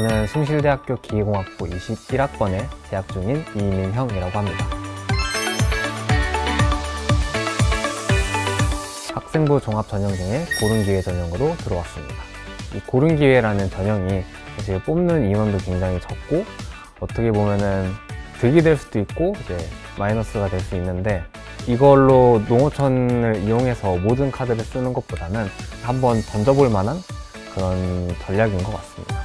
저는 숭실대학교 기계공학부 21학번에 재학 중인 이민형이라고 합니다. 학생부 종합전형 중에 고른기회 전형으로 들어왔습니다. 이 고른기회라는 전형이 사실 뽑는 인원도 굉장히 적고 어떻게 보면은 득이 될 수도 있고 이제 마이너스가 될 수 있는데, 이걸로 농어촌을 이용해서 모든 카드를 쓰는 것보다는 한번 던져볼 만한 그런 전략인 것 같습니다.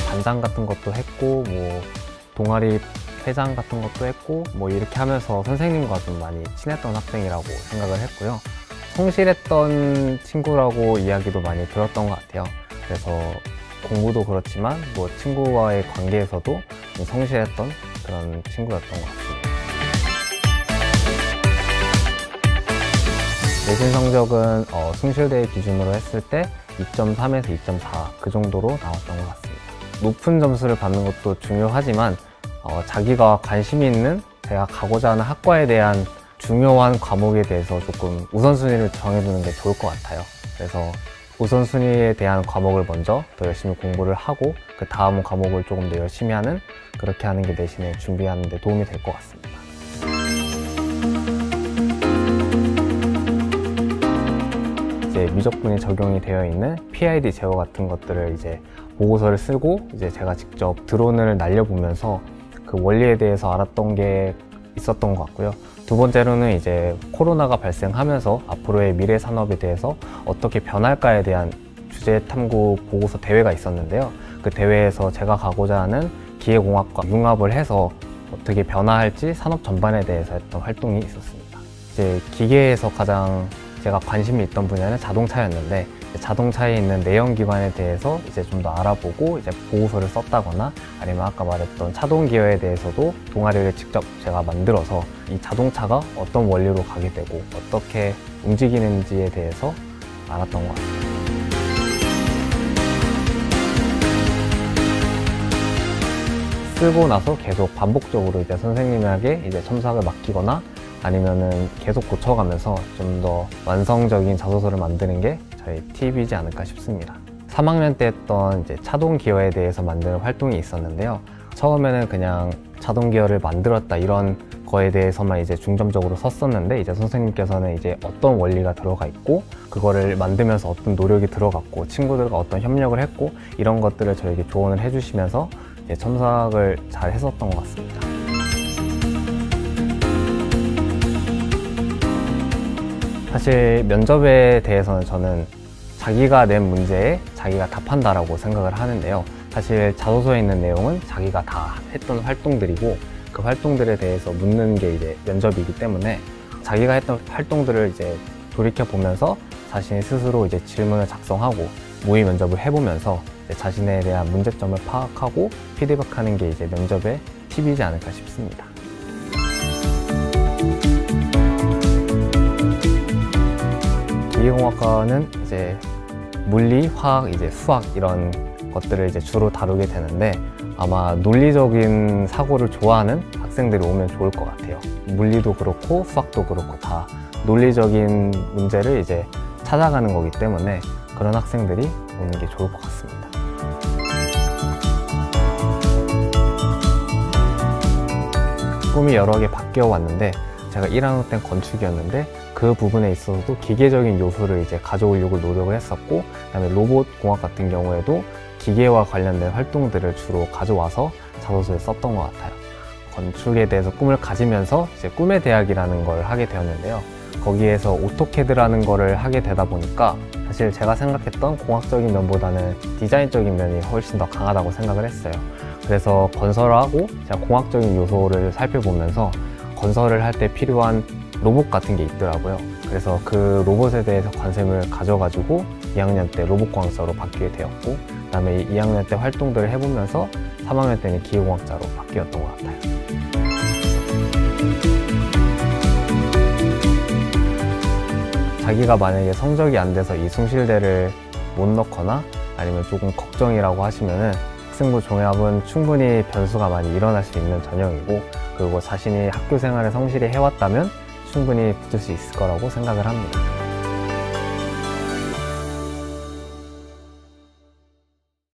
반장 같은 것도 했고, 뭐 동아리 회장 같은 것도 했고, 뭐 이렇게 하면서 선생님과 좀 많이 친했던 학생이라고 생각을 했고요. 성실했던 친구라고 이야기도 많이 들었던 것 같아요. 그래서 공부도 그렇지만 뭐 친구와의 관계에서도 좀 성실했던 그런 친구였던 것 같습니다. 내신 성적은 숭실대 기준으로 했을 때 2.3에서 2.4 그 정도로 나왔던 것 같습니다. 높은 점수를 받는 것도 중요하지만 자기가 관심이 있는 제가 가고자 하는 학과에 대한 중요한 과목에 대해서 조금 우선순위를 정해두는 게 좋을 것 같아요. 그래서 우선순위에 대한 과목을 먼저 더 열심히 공부를 하고 그 다음 과목을 조금 더 열심히 하는, 그렇게 하는 게 내신을 준비하는 데 도움이 될 것 같습니다. 이제 미적분이 적용이 되어 있는 PID 제어 같은 것들을 이제 보고서를 쓰고 이제 제가 직접 드론을 날려보면서 그 원리에 대해서 알았던 게 있었던 것 같고요. 두 번째로는 이제 코로나가 발생하면서 앞으로의 미래 산업에 대해서 어떻게 변할까에 대한 주제 탐구 보고서 대회가 있었는데요. 그 대회에서 제가 가고자 하는 기계공학과 융합을 해서 어떻게 변화할지 산업 전반에 대해서 했던 활동이 있었습니다. 이제 기계에서 가장 제가 관심이 있던 분야는 자동차였는데, 자동차에 있는 내연기관에 대해서 이제 좀 더 알아보고 이제 보고서를 썼다거나, 아니면 아까 말했던 차동 기어에 대해서도 동아리를 직접 제가 만들어서 이 자동차가 어떤 원리로 가게 되고 어떻게 움직이는지에 대해서 알았던 것 같습니다. 쓰고 나서 계속 반복적으로 이제 선생님에게 이제 첨삭을 맡기거나 아니면은 계속 고쳐가면서 좀 더 완성적인 자소서를 만드는 게 저희 팁이지 않을까 싶습니다. 3학년 때 했던 이제 차동 기어에 대해서 만드는 활동이 있었는데요. 처음에는 그냥 차동 기어를 만들었다 이런 거에 대해서만 이제 중점적으로 썼었는데, 이제 선생님께서는 이제 어떤 원리가 들어가 있고 그거를 만들면서 어떤 노력이 들어갔고 친구들과 어떤 협력을 했고 이런 것들을 저에게 조언을 해주시면서 이제 첨삭을 잘 했었던 것 같습니다. 사실 면접에 대해서는 저는 자기가 낸 문제에 자기가 답한다라고 생각을 하는데요. 사실 자소서에 있는 내용은 자기가 다 했던 활동들이고 그 활동들에 대해서 묻는 게 이제 면접이기 때문에 자기가 했던 활동들을 이제 돌이켜 보면서 자신이 스스로 이제 질문을 작성하고 모의 면접을 해보면서 자신에 대한 문제점을 파악하고 피드백하는 게 이제 면접의 팁이지 않을까 싶습니다. 기계공학과는 이제 물리, 화학, 이제 수학 이런 것들을 이제 주로 다루게 되는데, 아마 논리적인 사고를 좋아하는 학생들이 오면 좋을 것 같아요. 물리도 그렇고 수학도 그렇고 다 논리적인 문제를 이제 찾아가는 거기 때문에 그런 학생들이 오는 게 좋을 것 같습니다. 꿈이 여러 개 바뀌어 왔는데, 제가 1학년 땐 건축이었는데 그 부분에 있어서도 기계적인 요소를 이제 가져오려고 노력을 했었고, 그다음에 로봇 공학 같은 경우에도 기계와 관련된 활동들을 주로 가져와서 자소서에 썼던 것 같아요. 건축에 대해서 꿈을 가지면서 이제 꿈의 대학이라는 걸 하게 되었는데요. 거기에서 오토캐드라는 거를 하게 되다 보니까 사실 제가 생각했던 공학적인 면보다는 디자인적인 면이 훨씬 더 강하다고 생각을 했어요. 그래서 건설하고 제가 공학적인 요소를 살펴보면서 건설을 할 때 필요한 로봇 같은 게 있더라고요. 그래서 그 로봇에 대해서 관심을 가져가지고 2학년 때 로봇공학자로 바뀌게 되었고, 그 다음에 2학년 때 활동들을 해보면서 3학년 때는 기계공학자로 바뀌었던 것 같아요. 자기가 만약에 성적이 안 돼서 이 숭실대를 못 넣거나 아니면 조금 걱정이라고 하시면은 학생부 종합은 충분히 변수가 많이 일어날 수 있는 전형이고, 그리고 자신이 학교 생활을 성실히 해왔다면 충분히 붙을 수 있을 거라고 생각을 합니다.